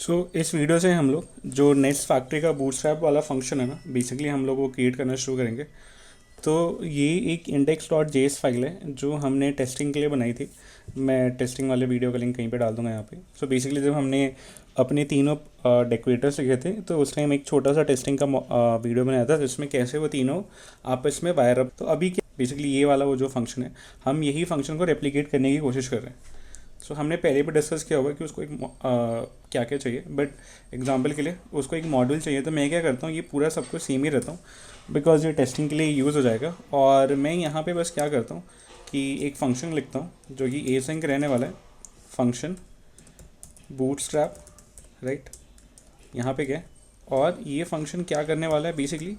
इस वीडियो से हम लोग जो नेस्ट फैक्ट्री का बूटस्ट्रैप वाला फंक्शन है ना, बेसिकली हम लोग वो क्रिएट करना शुरू करेंगे। तो ये एक इंडेक्स डॉट जेएस फाइल है जो हमने टेस्टिंग के लिए बनाई थी। मैं टेस्टिंग वाले वीडियो का लिंक कहीं पे डाल दूंगा यहाँ पे। बेसिकली जब हमने अपने तीनों डेकोरेटर्स लिखे थे तो उस टाइम एक छोटा सा टेस्टिंग का वीडियो बनाया था जिसमें कैसे वो तीनों आपस में वायर अप। तो अभी क्या बेसिकली ये वाला वो जो फंक्शन है, हम यही फंक्शन को रेप्लिकेट करने की कोशिश कर रहे हैं। हमने पहले भी डिस्कस किया हुआ कि उसको एक क्या क्या चाहिए, बट एग्जांपल के लिए उसको एक मॉड्यूल चाहिए। तो मैं क्या करता हूँ, ये पूरा सब कुछ सेम ही रहता हूँ बिकॉज ये टेस्टिंग के लिए यूज़ हो जाएगा। और मैं यहाँ पे बस क्या करता हूँ कि एक फ़ंक्शन लिखता हूँ जो कि एसिंक रहने वाला है, फंक्शन बूटस्ट्रैप, राइट। यहाँ पे क्या है, और ये फंक्शन क्या करने वाला है, बेसिकली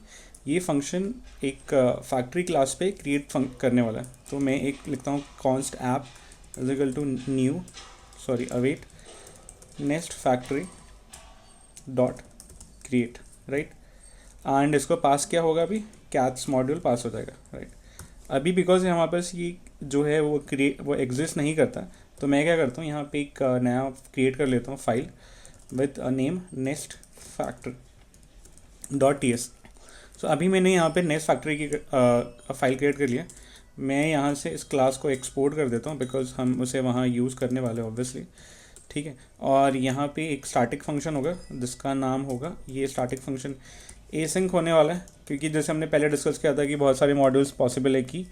ये फंक्शन एक फैक्ट्री क्लास पे क्रिएट करने वाला है। तो मैं एक लिखता हूँ const app is equal to new await Nest factory dot create, right. And इसको पास क्या होगा, अभी कैट्स मॉड्यूल पास हो जाएगा, राइट। अभी बिकॉज हमारे पास ये जो है वो एग्जिस्ट नहीं करता, तो मैं क्या करता हूँ यहाँ पे एक नया क्रिएट कर लेता हूँ file with name nest factory dot T S. अभी मैंने यहाँ पे नेस्ट फैक्ट्री की फाइल क्रिएट कर लिया। मैं यहाँ से इस क्लास को एक्सपोर्ट कर देता हूँ बिकॉज हम उसे वहाँ यूज़ करने वाले हैं ऑब्वियसली, ठीक है। और यहाँ पे एक स्टैटिक फंक्शन होगा जिसका नाम होगा, ये स्टैटिक फंक्शन एसिंक होने वाला है क्योंकि जैसे हमने पहले डिस्कस किया था कि बहुत सारे मॉड्यूल्स पॉसिबल है कि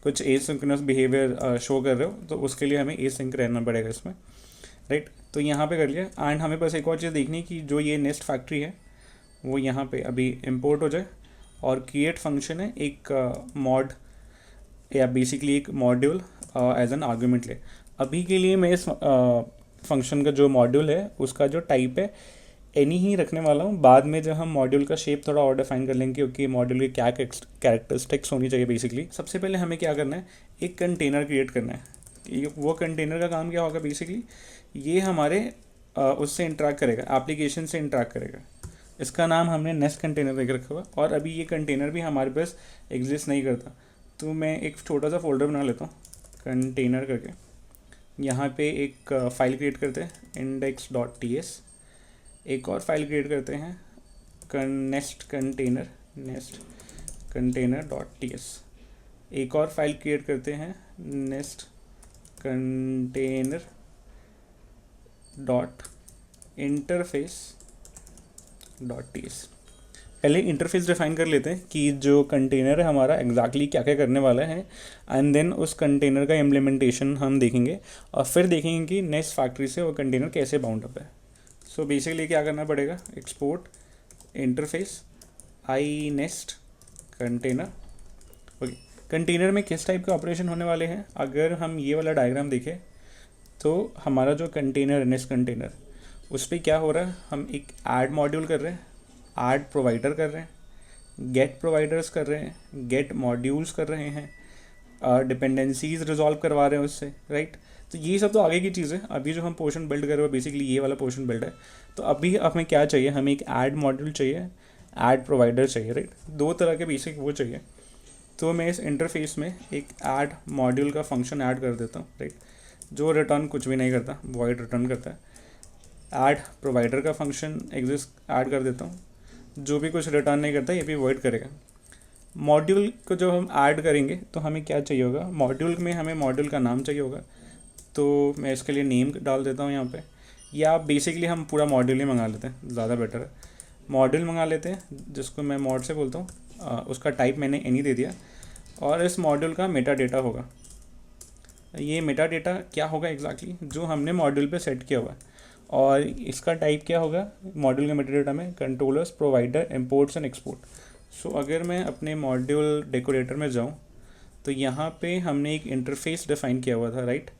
कुछ एसिंक्रोनस बिहेवियर शो कर रहे हो, तो उसके लिए हमें एसिंक रहना पड़ेगा इसमें, राइट। तो यहाँ पे कर लिया। एंड हमें बस एक और चीज़ देखनी कि जो ये नेस्ट फैक्ट्री है वो यहाँ पे अभी इम्पोर्ट हो जाए। और क्रिएट फंक्शन है एक मॉड या बेसिकली एक मॉड्यूल एज एन आर्गुमेंट ले। अभी के लिए मैं इस फंक्शन का जो मॉड्यूल है उसका जो टाइप है एनी ही रखने वाला हूँ। बाद में जब हम मॉड्यूल का शेप थोड़ा और डिफाइन कर लेंगे क्योंकि मॉड्यूल की क्या कैरेक्टरिस्टिक्स होनी चाहिए। बेसिकली सबसे पहले हमें क्या करना है, एक कंटेनर क्रिएट करना है। वो कंटेनर का काम क्या होगा, बेसिकली ये हमारे उससे इंटरेक्ट करेगा, एप्लीकेशन से इंटरेक्ट करेगा। इसका नाम हमने नेस्ट कंटेनर देकर रखा हुआ, और अभी ये कंटेनर भी हमारे पास एग्जिस्ट नहीं करता। तो मैं एक छोटा सा फोल्डर बना लेता हूँ कंटेनर करके। यहाँ पे एक फ़ाइल क्रिएट करते हैं इंडेक्स डॉट टी एस। एक और फाइल क्रिएट करते हैं nest container dot T S. एक और फाइल क्रिएट करते हैं nest container dot interface dot T S. पहले इंटरफेस डिफाइन कर लेते हैं कि जो कंटेनर है हमारा एग्जैक्टली क्या क्या करने वाला है, एंड देन उस कंटेनर का इम्प्लीमेंटेशन हम देखेंगे और फिर देखेंगे कि नेस्ट फैक्ट्री से वो कंटेनर कैसे बाउंड अप है। बेसिकली क्या करना पड़ेगा, एक्सपोर्ट इंटरफेस आई नेस्ट कंटेनर। ओके, कंटेनर में किस टाइप के ऑपरेशन होने वाले हैं, अगर हम ये वाला डायग्राम देखें तो हमारा जो कंटेनर है नेस्ट कंटेनर, उस पर क्या हो रहा है, हम एक ऐड मॉड्यूल कर रहे हैं, ऐड प्रोवाइडर कर रहे हैं, गेट प्रोवाइडर्स कर रहे हैं, गेट मॉड्यूल्स कर रहे हैं, डिपेंडेंसीज रिजॉल्व करवा रहे हैं उससे, राइट। तो ये सब तो आगे की चीज़ है। अभी जो हम पोर्शन बिल्ड कर रहे हो बेसिकली ये वाला पोर्शन बिल्ड है। तो अभी हमें क्या चाहिए, हमें एक ऐड मॉड्यूल चाहिए, ऐड प्रोवाइडर चाहिए, राइट। दो तरह के बेसिक वो चाहिए। तो मैं इस इंटरफेस में एक ऐड मॉड्यूल का फंक्शन ऐड कर देता हूँ, राइट, जो रिटर्न कुछ भी नहीं करता, वॉइड रिटर्न करता है। ऐड प्रोवाइडर का फंक्शन एग्जिस्ट ऐड कर देता हूँ, जो भी कुछ रिटर्न नहीं करता ये भी वॉइड करेगा। मॉड्यूल को जब हम ऐड करेंगे तो हमें क्या चाहिए होगा, मॉड्यूल में हमें मॉड्यूल का नाम चाहिए होगा। तो मैं इसके लिए नेम डाल देता हूँ यहाँ पे, या बेसिकली हम पूरा मॉड्यूल ही मंगा लेते हैं, ज़्यादा बेटर है। मॉड्यूल मंगा लेते हैं जिसको मैं मॉड से बोलता हूँ। उसका टाइप मैंने एनी दे दिया, और इस मॉड्यूल का मेटा डेटा होगा। ये मेटा डेटा क्या होगा एग्जैक्टली, जो हमने मॉड्यूल पे सेट किया हुआ है। और इसका टाइप क्या होगा मॉड्यूल के मेटा डेटा में, controllers provider imports and export. अगर मैं अपने मॉड्यूल डेकोरेटर में जाऊँ तो यहाँ पे हमने एक इंटरफेस डिफाइन किया हुआ था, राइट।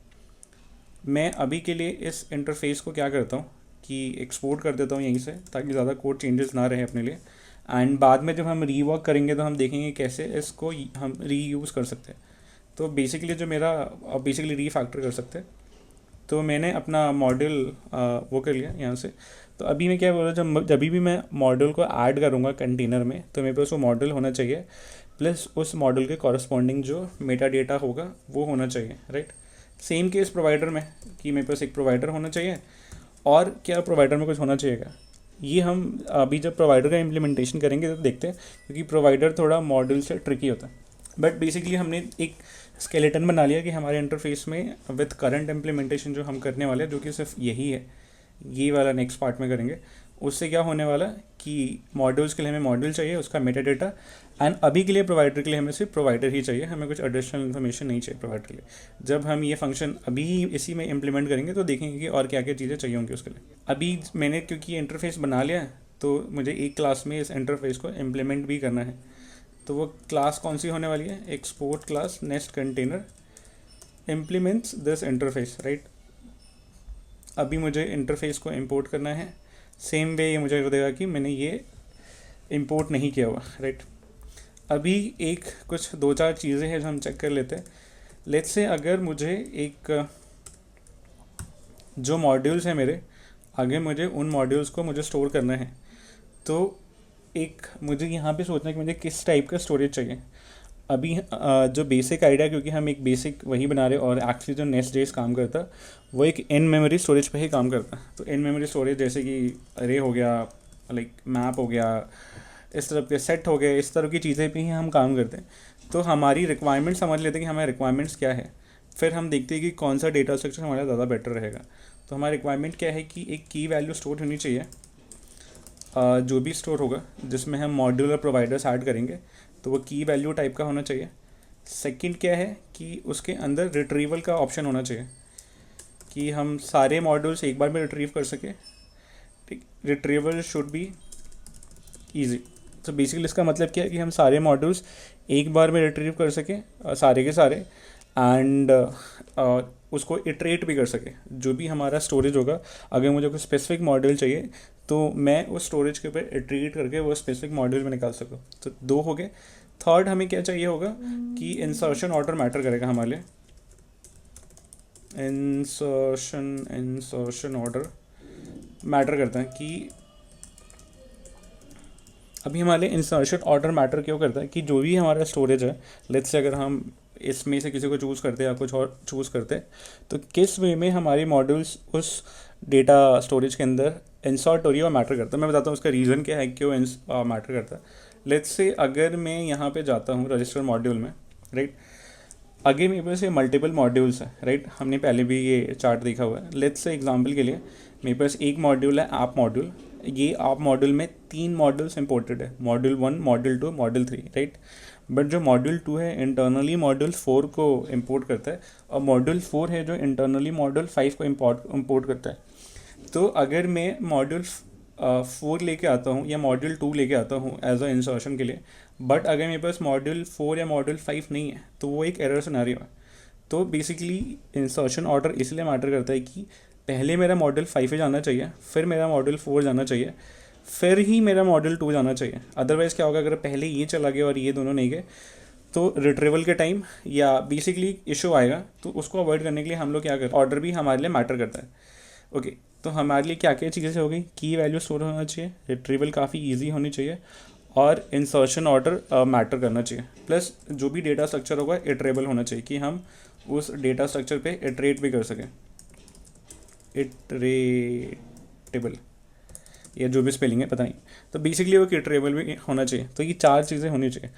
मैं अभी के लिए इस इंटरफेस को क्या करता हूँ कि एक्सपोर्ट कर देता हूँ यहीं से, ताकि ज़्यादा कोड चेंजेस ना रहे अपने लिए। एंड बाद में जब हम रीवर्क करेंगे तो हम देखेंगे कैसे इसको हम रीयूज़ कर सकते हैं। तो बेसिकली जो मेरा बेसिकली रीफैक्टर कर सकते हैं। तो मैंने अपना मॉड्यूल वो कर लिया यहाँ से। तो अभी मैं क्या बोल रहा हूँ, जब भी मैं मॉड्यूल को ऐड करूँगा कंटेनर में तो मेरे पास वो मॉड्यूल होना चाहिए, प्लस उस मॉड्यूल के कॉरस्पॉन्डिंग जो मेटा डेटा होगा वो होना चाहिए, राइट। सेम केस प्रोवाइडर में कि मेरे पास एक प्रोवाइडर होना चाहिए और क्या प्रोवाइडर में कुछ होना चाहिएगा, ये हम अभी जब प्रोवाइडर का इम्प्लीमेंटेशन करेंगे तो देखते हैं, क्योंकि प्रोवाइडर थोड़ा मॉड्यूल से ट्रिकी होता है। बट बेसिकली हमने एक स्केलेटन बना लिया कि हमारे इंटरफेस में विद करंट इम्प्लीमेंटेशन जो हम करने वाले हैं, जो कि सिर्फ यही है, ये वाला नेक्स्ट पार्ट में करेंगे, उससे क्या होने वाला कि मॉड्यूल्स के लिए हमें मॉड्यूल चाहिए, उसका मेटा डेटा, एंड अभी के लिए प्रोवाइडर के लिए हमें सिर्फ प्रोवाइडर ही चाहिए, हमें कुछ एडिशनल इन्फॉर्मेशन नहीं चाहिए प्रोवाइडर के लिए। जब हम ये फंक्शन अभी इसी में इम्प्लीमेंट करेंगे तो देखेंगे कि और क्या क्या चीज़ें चाहिए होंगी उसके लिए। अभी मैंने क्योंकि इंटरफेस बना लिया है, तो मुझे एक क्लास में इस इंटरफेस को इम्प्लीमेंट भी करना है। तो वो क्लास कौन सी होने वाली है, export class nest container implements this interface, right. अभी मुझे इंटरफेस को इंपोर्ट करना है, सेम वे ये मुझे कर देगा कि मैंने ये इंपोर्ट नहीं किया हुआ, राइट। अभी एक कुछ 2-4 चीज़ें हैं जो हम चेक कर लेते हैं। लेट्स से अगर मुझे एक जो मॉड्यूल्स हैं मेरे, आगे मुझे उन मॉड्यूल्स को मुझे स्टोर करना है, तो एक मुझे यहाँ पे सोचना है कि मुझे किस टाइप का स्टोरेज चाहिए। अभी जो बेसिक आइडिया, क्योंकि हम एक बेसिक वही बना रहे, और एक्चुअली जो नेस्ट.जेएस काम करता वो एक इन मेमोरी स्टोरेज पे ही काम करता। तो इन मेमोरी स्टोरेज जैसे कि अरे हो गया, लाइक मैप हो गया, इस तरह के सेट हो गए, इस तरह की चीज़ें पे ही हम काम करते हैं। तो हमारी रिक्वायरमेंट समझ लेते हैं कि हमारी रिक्वायरमेंट्स क्या है, फिर हम देखते हैं कि कौन सा डेटा स्ट्रक्चर हमारा ज़्यादा बेटर रहेगा। तो हमारी रिक्वायरमेंट क्या है कि एक की वैल्यू स्टोर होनी चाहिए, जो भी स्टोर होगा जिसमें हम मॉड्यूलर प्रोवाइडर्स ऐड करेंगे, तो वो की वैल्यू टाइप का होना चाहिए। सेकंड क्या है कि उसके अंदर रिट्रीवल का ऑप्शन होना चाहिए, कि हम सारे मॉड्यूल्स एक बार में रिट्रीव कर सकें, ठीक। Retrieval should be easy. तो बेसिकली इसका मतलब क्या है कि हम सारे मॉड्यूल्स एक बार में रिट्रीव कर सकें, सारे के सारे, एंड उसको इटरेट भी कर सके। जो भी हमारा स्टोरेज होगा, अगर मुझे कोई स्पेसिफिक मॉड्यूल चाहिए तो मैं उस स्टोरेज के ऊपर इटरेट करके वो स्पेसिफिक मॉड्यूल में निकाल सकूँ। तो 2 हो गए। थर्ड हमें क्या चाहिए होगा कि इंसर्शन ऑर्डर मैटर करेगा हमारे लिए। इंसर्शन ऑर्डर मैटर करता है कि अभी हमारे इंसर्शन ऑर्डर मैटर क्यों करता है कि जो भी हमारा स्टोरेज है, लेट्स से अगर हम इसमें से किसी को चूज़ करते हैं या कुछ और चूज़ करते हैं, तो किस वे में हमारी मॉड्यूल्स उस डेटा स्टोरेज के अंदर इंसर्ट हो रही है और मैटर करता है। मैं बताता हूँ उसका रीज़न क्या है, क्यों मैटर करता है। लेट्स से अगर मैं यहाँ पे जाता हूँ रजिस्टर मॉड्यूल में, राइट, आगे मेरे पास ये मल्टीपल मॉड्यूल्स है, राइट, हमने पहले भी ये चार्ट देखा हुआ है। लेट्स से एग्जांपल के लिए मेरे पास एक मॉड्यूल है ऐप मॉड्यूल। ये ऐप मॉड्यूल में 3 मॉड्यूल्स इंपोर्टेड है, module 1, module 2, module 3, right. But जो मॉड्यूल 2 है इंटरनली मॉड्यूल 4 को इंपोर्ट करता है, और मॉड्यूल 4 है जो इंटरनली मॉड्यूल 5 को इंपोर्ट करता है। तो अगर मैं मॉड्यूल 4 लेके आता हूँ या मॉड्यूल 2 लेके आता हूँ एज अ इंसर्शन के लिए, बट अगर मेरे पास मॉड्यूल 4 या मॉड्यूल 5 नहीं है, तो वो एक एरर सिनेरियो है। तो बेसिकली इंसर्शन ऑर्डर इसलिए मैटर करता है कि पहले मेरा मॉड्यूल 5 जाना चाहिए, फिर मेरा मॉड्यूल 4 जाना चाहिए, फिर ही मेरा मॉड्यूल 2 जाना चाहिए। अदरवाइज़ क्या होगा, अगर पहले ये चला गया और ये दोनों नहीं गए, तो रिट्रीवल के टाइम या बेसिकली इशू आएगा। तो उसको अवॉइड करने के लिए हम लोग क्या करते हैं, ऑर्डर भी हमारे लिए मैटर करता है। ओके, तो हमारे लिए क्या क्या चीज़ें हो गई, की वैल्यू स्टोर होना चाहिए, रिट्रीवल काफ़ी ईजी होनी चाहिए, और इंसर्शन ऑर्डर मैटर करना चाहिए। प्लस जो भी डेटा स्ट्रक्चर होगा इटरेबल होना चाहिए, कि हम उस डेटा स्ट्रक्चर पे इटरेट भी कर सकें, इटरेटेबल या जो भी स्पेलिंग है पता नहीं। तो बेसिकली वो इटरेबल भी होना चाहिए। तो ये 4 चीज़ें होनी चाहिए।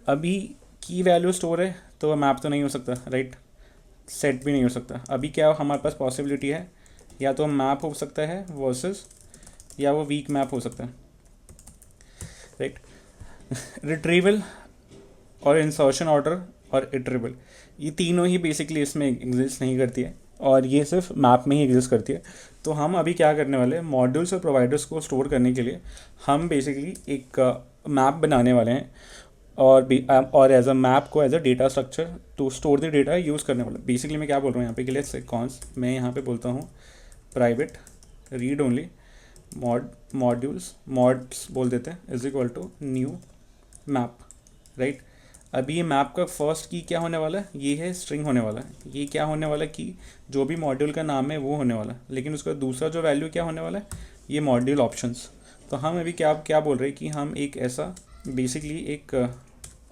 अभी की वैल्यू स्टोर है तो मैप तो नहीं हो सकता, राइट, सेट भी नहीं हो सकता। अभी क्या हमारे पास पॉसिबिलिटी है, या तो मैप हो सकता है वर्सेस, या वो वीक मैप हो सकता है, राइट। रिट्रीवल और इंसर्शन ऑर्डर और इटरेबल, ये तीनों ही बेसिकली इसमें एग्जिस्ट नहीं करती है, और ये सिर्फ मैप में ही एग्जिस्ट करती है। तो हम अभी क्या करने वाले हैं, मॉड्यूल्स और प्रोवाइडर्स को स्टोर करने के लिए हम बेसिकली एक मैप बनाने वाले हैं, और एज अ मैप को as a data structure to store the data use करने वाला। बेसिकली मैं क्या बोल रहा हूँ यहाँ पे, कि लेट्स से मैं यहाँ पे बोलता हूँ प्राइवेट रीड ओनली मॉड्स बोल देते हैं, is equal to new map, right. अभी ये मैप का फर्स्ट की क्या होने वाला है, ये है स्ट्रिंग होने वाला है। ये क्या होने वाला है कि जो भी मॉड्यूल का नाम है वो होने वाला है, लेकिन उसका दूसरा जो वैल्यू क्या होने वाला है, ये मॉड्यूल ऑप्शंस। तो हम अभी क्या बोल रहे हैं कि हम एक ऐसा बेसिकली एक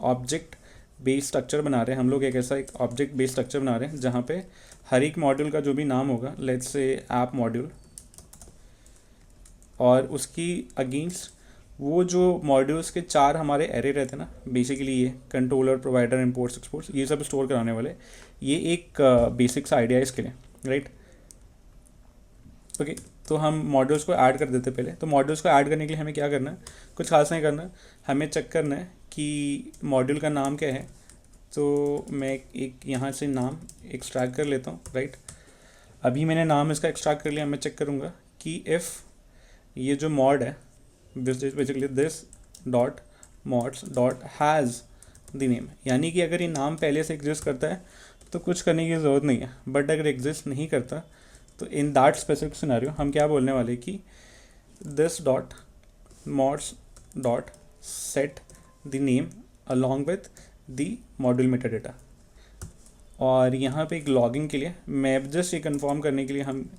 ऑब्जेक्ट बेस्ड स्ट्रक्चर बना रहे हैं। हम लोग एक ऐसा एक ऑब्जेक्ट बेस्ड स्ट्रक्चर बना रहे हैं जहाँ पे हर एक मॉड्यूल का जो भी नाम होगा, लेट्स से ऐप मॉड्यूल, और उसकी अगेंस्ट वो जो मॉड्यूल्स के 4 हमारे एरे रहते हैं ना, बेसिकली ये कंट्रोलर, प्रोवाइडर, इंपोर्ट्स, एक्सपोर्ट्स, ये सब स्टोर कराने वाले, ये एक बेसिक सा आइडिया है इसके लिए, राइट। ओके, तो हम मॉड्यूल्स को ऐड कर देते पहले। तो मॉड्यूल्स को ऐड करने के लिए हमें क्या करना है, कुछ खास नहीं करना, हमें चेक करना है कि मॉड्यूल का नाम क्या है। तो मैं एक यहाँ से नाम एक्सट्रैक्ट कर लेता हूँ, राइट। अभी मैंने नाम इसका एक्सट्रैक्ट कर लिया। मैं चेक करूँगा कि इफ़ ये जो मॉड है, basically this dot mods dot has the name, यानी कि अगर ये नाम पहले से एग्जिस्ट करता है तो कुछ करने की ज़रूरत नहीं है। बट अगर एग्जिस्ट नहीं करता तो इन दैट स्पेसिफिक सिनेरियो हम क्या बोलने वाले कि this dot mods dot set the name along with the module Meta data. और यहाँ पे एक लॉगिंग के लिए मैं जस्ट ये कंफर्म करने के लिए हम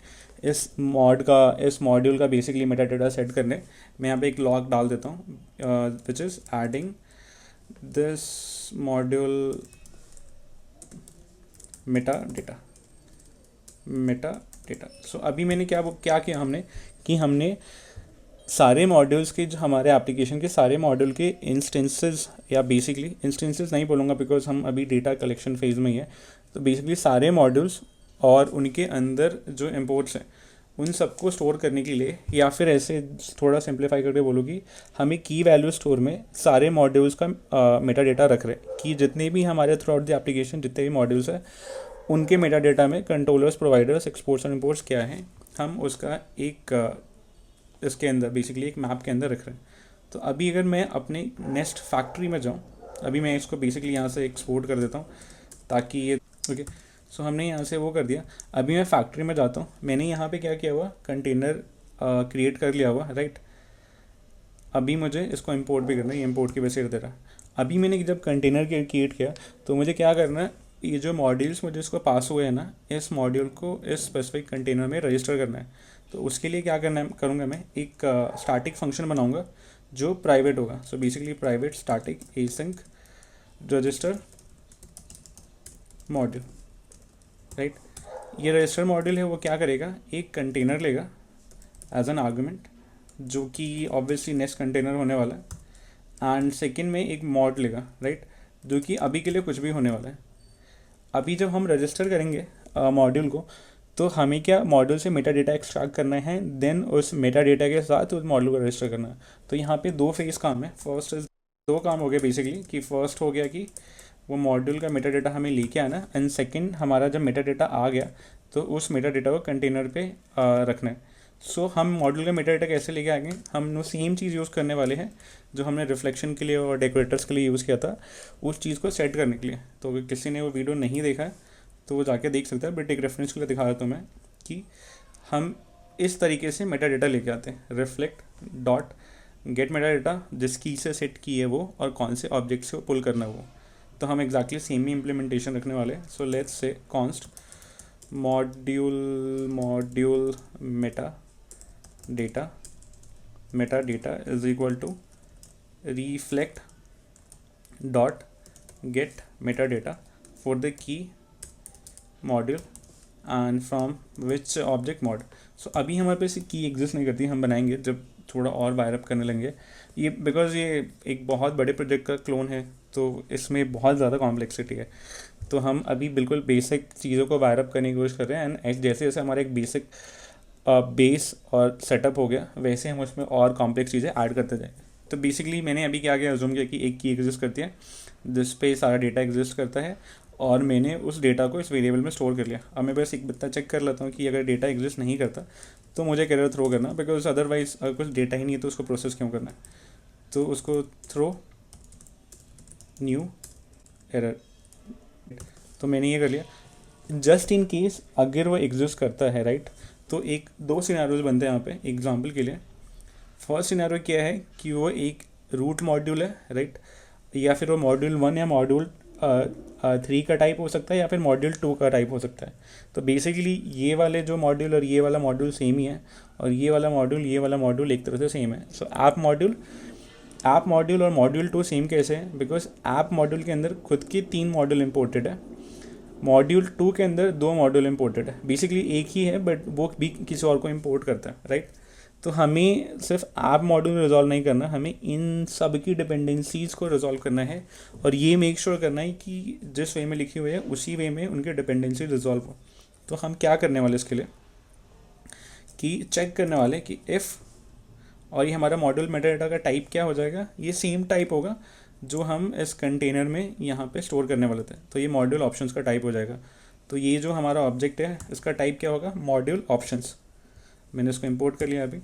इस मॉड्यूल का बेसिकली मेटा डेटा सेट करने मैं यहाँ पे एक लॉग डाल देता हूँ, which is adding this module metadata. So अभी मैंने क्या किया हमने कि हमने सारे मॉड्यूल्स के, जो हमारे एप्लीकेशन के सारे मॉड्यूल के इंस्टेंसेस, या बेसिकली इंस्टेंसेस नहीं बोलूँगा बिकॉज हम अभी डेटा कलेक्शन फेज़ में ही है, तो बेसिकली सारे मॉड्यूल्स और उनके अंदर जो इंपोर्ट्स हैं उन सबको स्टोर करने के लिए, या फिर ऐसे थोड़ा सिंप्लीफाई करके बोलो कि हमें की वैल्यू स्टोर में सारे मॉड्यूल्स का मेटा डेटा रख रहे हैं कि जितने भी हमारे थ्रू आउट द एप्लीकेशन जितने भी मॉड्यूल्स हैं उनके मेटा डेटा में कंट्रोलर्स, प्रोवाइडर्स, एक्सपोर्ट्स और इंपोर्ट्स क्या हैं, हम उसका एक इसके अंदर बेसिकली एक मैप के अंदर रख रहे हैं। तो अभी अगर मैं अपने नेस्ट फैक्ट्री में जाऊँ, अभी मैं इसको बेसिकली यहाँ से एक्सपोर्ट कर देता हूँ ताकि ये ओके। सो हमने यहाँ से वो कर दिया। अभी मैं फैक्ट्री में जाता हूँ, मैंने यहाँ पे क्या किया हुआ, कंटेनर क्रिएट कर लिया हुआ, राइट। अभी मुझे इसको इंपोर्ट भी करना है, ये इंपोर्ट की वजह से दे रहा है। अभी मैंने जब कंटेनर क्रिएट किया तो मुझे क्या करना है, ये जो मॉड्यूल्स मुझे इसको पास हुए हैं ना, इस मॉड्यूल को इस स्पेसिफिक कंटेनर में रजिस्टर करना है। तो उसके लिए क्या करना है, करूँगा मैं एक स्टैटिक फंक्शन बनाऊँगा जो प्राइवेट होगा। So basically private static async register module, right. ये रजिस्टर मॉड्यूल है वो क्या करेगा, एक कंटेनर लेगा एज एन आर्गुमेंट, जो कि ऑब्वियसली नेक्स्ट कंटेनर होने वाला है, एंड सेकेंड में एक मॉड लेगा, राइट, जो कि अभी के लिए कुछ भी होने वाला है। अभी जब हम रजिस्टर करेंगे मॉड्यूल को, तो हमें क्या मॉड्यूल से मेटा डेटा एक्सट्रैक्ट करना है, देन उस मेटा डेटा के साथ उस मॉड्यूल को रजिस्टर करना है। तो यहाँ पे 2 फेज़ काम है। फर्स्ट दो काम हो गए बेसिकली, कि फर्स्ट हो गया कि वो मॉड्यूल का मेटा डेटा हमें लेके आना, एंड सेकंड हमारा जब मेटा डेटा आ गया तो उस मेटा डेटा को कंटेनर पे रखना है। सो हम मॉड्यूल का मेटा डेटा कैसे लेके आएंगे, हम वो सेम चीज़ यूज़ करने वाले हैं जो हमने रिफ्लेक्शन के लिए और डेकोरेटर्स के लिए यूज़ किया था, उस चीज़ को सेट करने के लिए। तो अगर किसी ने वो वीडियो नहीं देखा है तो वो जाके देख सकता है, बट एक रेफरेंस के लिए दिखा देता हूँ मैं कि हम इस तरीके से मेटा डेटा लेके आते हैं। Reflect dot get Meta data, जिस की से सेट की है वो और कौन से ऑब्जेक्ट से पुल करना है वो। तो हम एग्जैक्टली सेम ही इम्प्लीमेंटेशन रखने वाले हैं। So let's say const module metadata is equal to reflect dot get metadata for the key module and from which object mod. So अभी हमारे पास की एग्जिस्ट नहीं करती, हम बनाएंगे जब थोड़ा और वायर अप करने लेंगे ये, बिकॉज ये एक बहुत बड़े प्रोजेक्ट का क्लोन है तो इसमें बहुत ज़्यादा कॉम्प्लेक्सिटी है। तो हम अभी बिल्कुल बेसिक चीज़ों को वायर अप करने की कोशिश कर रहे हैं, एंड जैसे जैसे हमारा एक बेसिक बेस और सेटअप हो गया वैसे हम उसमें और कॉम्प्लेक्स चीज़ें ऐड करते जाएंगे। तो बेसिकली मैंने अभी क्या किया, अज्यूम किया कि एक की एग्जिस्ट करती है जिस पे सारा डेटा एग्जिस्ट करता है, और मैंने उस डेटा को इस वेरिएबल में स्टोर कर लिया। अब मैं बस एक बत्ता चेक कर लेता हूँ कि अगर डेटा एग्जिस्ट नहीं करता तो मुझे एरर थ्रो करना, बिकॉज अदरवाइज अगर कुछ डेटा ही नहीं है तो उसको प्रोसेस क्यों करना है। तो उसको थ्रो न्यू एरर, तो मैंने ये कर लिया। जस्ट इन केस अगर वो एग्जिस्ट करता है, राइट, तो एक 2 सिनेरियोज बनते हैं यहाँ पे एग्जांपल के लिए। फर्स्ट सिनेरियो क्या है कि वो एक रूट मॉड्यूल है, राइट, या फिर वो मॉड्यूल 1 या मॉड्यूल 3 का टाइप हो सकता है, या फिर मॉड्यूल 2 का टाइप हो सकता है। तो बेसिकली ये वाले जो मॉड्यूल और ये वाला मॉड्यूल सेम ही है, और ये वाला मॉड्यूल एक तरह से सेम है। सो ऐप मॉड्यूल और मॉड्यूल 2 सेम कैसे है, बिकॉज ऐप मॉड्यूल के अंदर खुद के 3 मॉड्यूल इंपोर्टेड है, मॉड्यूल 2 के अंदर 2 मॉड्यूल इंपोर्टेड है। बेसिकली एक ही है बट वो भी किसी और को इंपोर्ट करता है, राइट। तो हमें सिर्फ ऐप मॉड्यूल रिजॉल्व नहीं करना, हमें इन सब की डिपेंडेंसीज़ को रिजॉल्व करना है और ये मेक श्योर करना है कि जिस वे में लिखी हुई है उसी वे में उनकी डिपेंडेंसी रिजॉल्व हो। तो हम क्या करने वाले इसके लिए कि चेक करने वाले कि इफ़, और ये हमारा मॉड्यूल मेटाडेटा का टाइप क्या हो जाएगा, ये सेम टाइप होगा जो हम इस कंटेनर में यहाँ पे स्टोर करने वाले थे। तो ये मॉड्यूल ऑप्शंस का टाइप हो जाएगा। तो ये जो हमारा ऑब्जेक्ट है इसका टाइप क्या होगा, मॉड्यूल ऑप्शंस। मैंने इसको इंपोर्ट कर लिया। अभी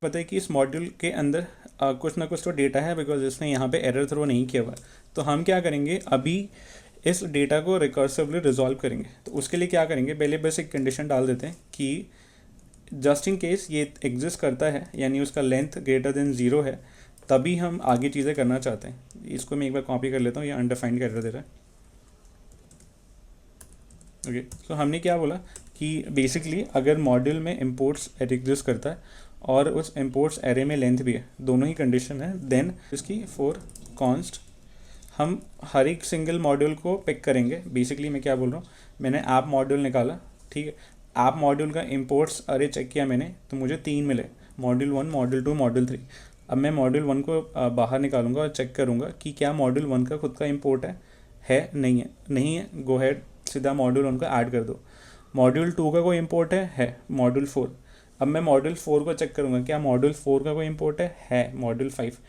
पता है कि इस मॉड्यूल के अंदर कुछ ना कुछ तो डेटा है, बिकॉज इसने यहाँ पे एरर थ्रो नहीं किया हुआ। तो हम क्या करेंगे, अभी इस डेटा को रिकर्सिवली रिजॉल्व करेंगे। तो उसके लिए क्या करेंगे, पहले बस एक कंडीशन डाल देते हैं कि जस्ट इन केस ये एग्जिस्ट करता है, यानी उसका लेंथ ग्रेटर देन 0 है, तभी हम आगे चीज़ें करना चाहते हैं। इसको मैं एक बार कॉपी कर लेता हूँ, ये अनडिफाइंड का एरर दे रहा है। ओके, तो हमने क्या बोला कि बेसिकली अगर मॉड्यूल में इंपोर्ट्स एग्जिस्ट करता है और उस इंपोर्ट्स एरे में लेंथ भी है, दोनों ही कंडीशन है, देन इसकी फॉर कॉन्स्ट हम हर एक सिंगल मॉड्यूल को पिक करेंगे। बेसिकली मैं क्या बोल रहा हूँ, मैंने ऐप मॉड्यूल निकाला, ठीक है, ऐप मॉड्यूल का इंपोर्ट्स अरे चेक किया मैंने, तो मुझे 3 मिले, मॉड्यूल 1, मॉड्यूल 2, मॉड्यूल 3। अब मैं मॉड्यूल 1 को बाहर निकालूंगा और चेक करूँगा कि क्या मॉड्यूल 1 का खुद का इंपोर्ट है नहीं है, नहीं है, गो हेड सीधा मॉड्यूल 1 को ऐड कर दो। मॉड्यूल 2 का कोई इंपोर्ट है मॉड्यूल 4। अब मैं मॉड्यूल 4 को चेक करूँगा, क्या मॉड्यूल 4 का कोई इंपोर्ट है मॉड्यूल 5।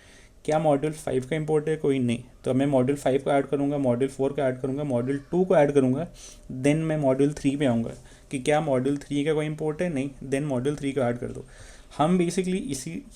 क्या मॉड्यूल 5 का इंपोर्ट है, कोई नहीं। तो मैं मॉड्यूल 5 को ऐड करूँगा, मॉड्यूल 4 को ऐड करूँगा, मॉड्यूल 2 को ऐड करूँगा, देन मैं मॉड्यूल 3 पे आऊँगा कि क्या मॉड्यूल 3 का कोई इंपोर्ट है, नहीं, देन मॉड्यूल 3 को ऐड कर दो। हम बेसिकली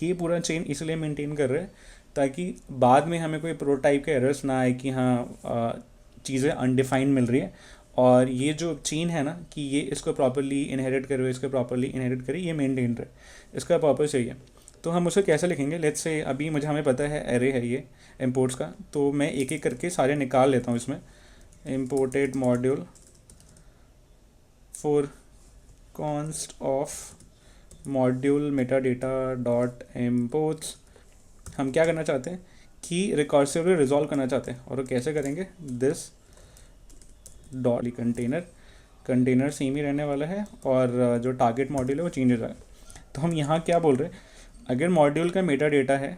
ये पूरा चेन इसलिए मेंटेन कर रहे हैं ताकि बाद में हमें कोई प्रोटोटाइप के एरर्स ना आए कि हाँ चीज़ें अनडिफाइंड मिल रही है, और ये जो चेन है ना कि ये इसको प्रॉपरली इनहेरिट करे, इसको प्रॉपरली इनहेरिट करे, ये मेंटेन रहे, इसका पर्पस यही है। तो हम उसे कैसे लिखेंगे, लेट्स से अभी हमें पता है एरे है ये इंपोर्ट्स का, तो मैं एक एक करके सारे निकाल लेता हूँ इसमें। Imported module for const of module Meta data dot imports. हम क्या करना चाहते हैं कि रिकॉर्सिवली रिजॉल्व करना चाहते हैं, और वो कैसे करेंगे, दिस डॉट कंटेनर सेम ही रहने वाला है और जो टारगेट मॉड्यूल है वो चेंज हो जाएगा। तो हम यहाँ क्या बोल रहे हैं, अगर मॉड्यूल का मेटा डेटा है,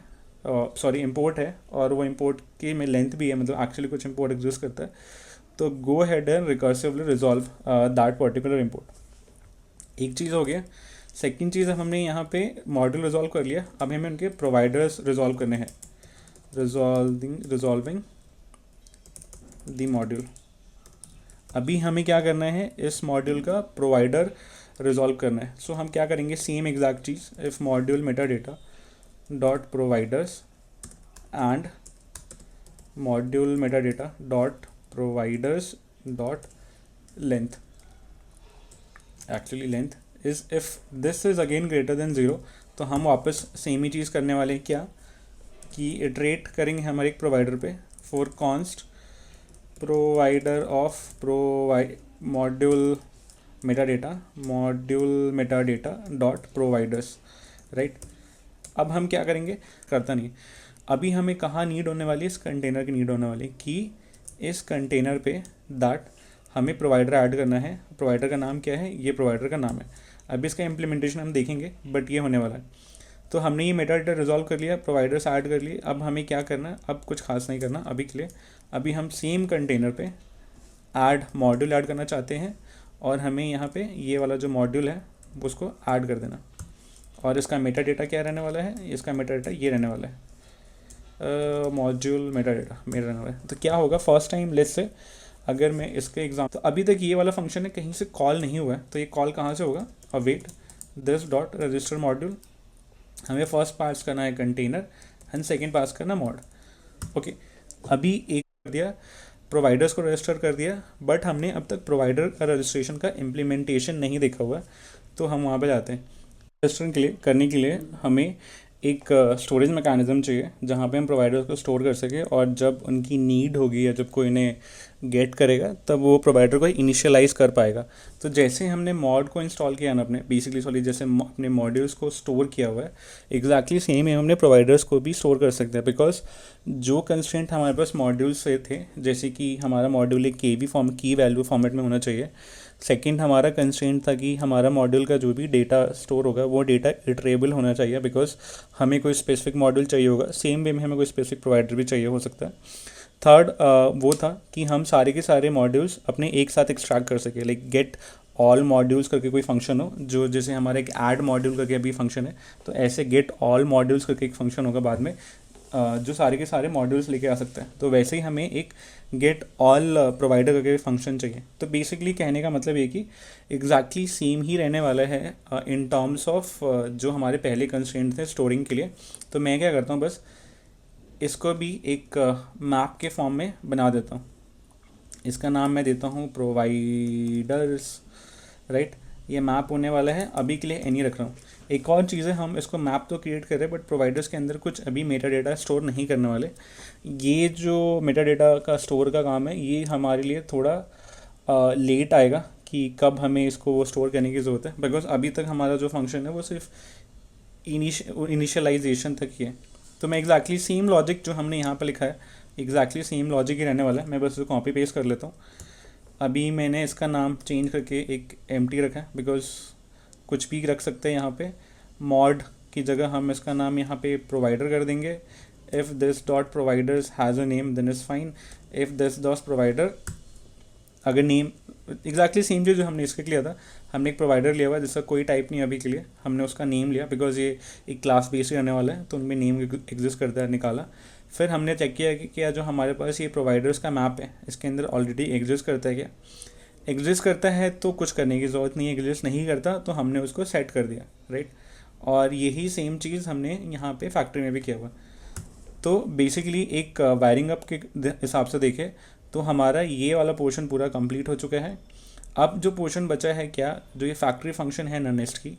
इंपोर्ट है, और वो इंपोर्ट की में लेंथ भी है, मतलब एक्चुअली कुछ इंपोर्ट एग्जिस्ट करता है, तो go ahead and recursively resolve that particular import. एक चीज़ हो गया। सेकंड चीज़, हमने यहाँ पे मॉड्यूल रिजॉल्व कर लिया, अब हमें उनके प्रोवाइडर्स रिजॉल्व करने हैं। Resolving the module. अभी हमें क्या करना है, इस मॉड्यूल का प्रोवाइडर रिजॉल्व करना है। सो हम क्या करेंगे, same exact cheese, if module Meta data dot providers and module Meta data dot providers dot length. Actually length is if this is again greater than 0, तो हम वापस सेम ही चीज़ करने वाले हैं, क्या कि इटरेट करेंगे हमारे एक प्रोवाइडर पे, for const provider of module Meta data dot providers, right. अब हम क्या करेंगे, करता नहीं, अभी हमें कहाँ नीड होने वाली है, इस कंटेनर की नीड होने वाली है कि इस कंटेनर पे दैट हमें प्रोवाइडर ऐड करना है। प्रोवाइडर का नाम क्या है, ये प्रोवाइडर का नाम है। अभी इसका इम्प्लीमेंटेशन हम देखेंगे, बट ये होने वाला है। तो हमने ये मेटा डेटा रिजॉल्व कर लिया, प्रोवाइडर्स ऐड कर लिए। अब हमें क्या करना है, अब कुछ खास नहीं करना अभी के लिए। अभी हम सेम कंटेनर पे ऐड मॉड्यूल ऐड करना चाहते हैं, और हमें यहाँ पे ये वाला जो मॉड्यूल है उसको ऐड कर देना। और इसका मेटा डेटा क्या रहने वाला है, इसका मेटा डेटा ये रहने वाला है, मॉड्यूल मेटा डेटा मेरा रहने वाला है। तो क्या होगा, फर्स्ट टाइम लेट्स से अगर मैं इसके एग्जाम, तो अभी तक ये वाला फंक्शन है कहीं से कॉल नहीं हुआ है, तो ये कॉल कहाँ से होगा, await this dot register module. हमें फर्स्ट पास करना है कंटेनर एंड सेकेंड पास करना मॉड। ओके, अभी एक कर दिया, प्रोवाइडर्स को रजिस्टर कर दिया, बट हमने अब तक प्रोवाइडर का रजिस्ट्रेशन का इम्प्लीमेंटेशन नहीं देखा हुआ, तो हम वहाँ पे जाते हैं। रजिस्टर करने के लिए हमें एक स्टोरेज मैकेनिज्म चाहिए जहाँ पे हम प्रोवाइडर्स को स्टोर कर सकें, और जब उनकी नीड होगी या जब कोई इन्हें गेट करेगा तब वो प्रोवाइडर को इनिशियलाइज़ कर पाएगा। तो जैसे हमने मॉड को इंस्टॉल किया ना अपने, बेसिकली जैसे अपने मॉड्यूल्स को स्टोर किया हुआ है, एग्जैक्टली सेम ही हमने प्रोवाइडर्स को भी स्टोर कर सकते हैं। बिकॉज जो कंस्ट्रेंट हमारे पास मॉड्यूल्स से थे, जैसे कि हमारा मॉड्यूल एक की वैल्यू फॉर्मेट में होना चाहिए, सेकंड हमारा कंस्ट्रेंट था कि हमारा मॉड्यूल का जो भी डेटा स्टोर होगा वो डेटा इटरेबल होना चाहिए, बिकॉज हमें कोई स्पेसिफिक मॉड्यूल चाहिए होगा, सेम वे में हमें कोई स्पेसिफिक प्रोवाइडर भी चाहिए हो सकता है। थर्ड वो था कि हम सारे के सारे मॉड्यूल्स अपने एक साथ एक्सट्रैक्ट कर सके, लाइक गेट ऑल मॉड्यूल्स करके कोई फंक्शन हो, जो जैसे हमारा एक ऐड मॉड्यूल करके अभी फंक्शन है, तो ऐसे गेट ऑल मॉड्यूल्स करके एक फंक्शन होगा बाद में, जो सारे के सारे मॉड्यूल्स लेके आ सकते हैं। तो वैसे ही हमें एक गेट ऑल प्रोवाइडर करके फंक्शन चाहिए। तो बेसिकली कहने का मतलब ये कि एग्जैक्टली सेम ही रहने वाला है इन टर्म्स ऑफ जो हमारे पहले कंस्ट्रेंट थे स्टोरिंग के लिए। तो मैं क्या करता हूँ, बस इसको भी एक मैप के फॉर्म में बना देता हूँ। इसका नाम मैं देता हूँ प्रोवाइडर्स, राइट। ये मैप होने वाला है, अभी के लिए एनी रख रहा हूँ। एक और चीज़ है, हम इसको मैप तो क्रिएट कर रहे हैं बट प्रोवाइडर्स के अंदर कुछ अभी मेटा डेटा स्टोर नहीं करने वाले। ये जो मेटा डेटा का स्टोर का काम है ये हमारे लिए थोड़ा लेट आएगा कि कब हमें इसको स्टोर करने की ज़रूरत है, बिकॉज अभी तक हमारा जो फंक्शन है वो सिर्फ इनिशियलाइजेशन तक ही है। तो मैं एग्जैक्टली सेम लॉजिक जो हमने यहाँ पर लिखा है, एग्जैक्टली सेम लॉजिक ही रहने वाला है। मैं बस इसको कॉपी पेस्ट कर लेता हूँ। अभी मैंने इसका नाम चेंज करके एक एम्प्टी रखा है, बिकॉज कुछ भी रख सकते हैं यहाँ पे। मॉड की जगह हम इसका नाम यहाँ पे प्रोवाइडर कर देंगे। If this dot providers has a name then is fine. If this dot provider, अगर नेम एग्जैक्टली सेम चीज़ जो हमने इसके लिया था, हमने एक प्रोवाइडर लिया हुआ है जिसका कोई टाइप नहीं अभी के लिए, हमने उसका नेम लिया बिकॉज ये एक क्लास बेस्ड रहने वाला है, तो उनमें नेम एग्जिस्ट करता है, निकाला। फिर हमने चेक किया कि क्या जो हमारे पास ये प्रोवाइडर्स का मैप है इसके अंदर ऑलरेडी एग्जिस्ट करता है क्या। एग्जिस्ट करता है तो कुछ करने की ज़रूरत नहीं है, एग्जिस्ट नहीं करता तो हमने उसको सेट कर दिया, राइट। और यही सेम चीज़ हमने यहाँ पे फैक्ट्री में भी किया हुआ। तो बेसिकली एक वायरिंग अप के हिसाब से देखें तो हमारा ये वाला पोर्शन पूरा कंप्लीट हो चुका है। अब जो पोर्शन बचा है, क्या जो ये फैक्ट्री फंक्शन है ननेस्ट की,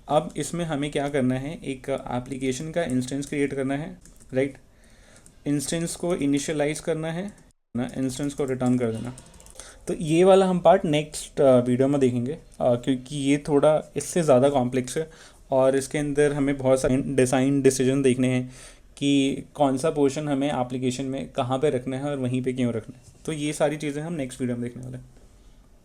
अब इसमें हमें क्या करना है, एक एप्लीकेशन का इंस्टेंस क्रिएट करना है, राइट। इंस्टेंस को इनिशियलाइज करना है ना, इंस्टेंस को रिटर्न कर देना। तो ये वाला हम पार्ट नेक्स्ट वीडियो में देखेंगे, क्योंकि ये थोड़ा इससे ज़्यादा कॉम्प्लेक्स है और इसके अंदर हमें बहुत सारे डिज़ाइन डिसीजन देखने हैं कि कौन सा पोर्शन हमें एप्लीकेशन में कहाँ पे रखना है और वहीं पे क्यों रखना है। तो ये सारी चीज़ें हम नेक्स्ट वीडियो में देखने वाले हैं।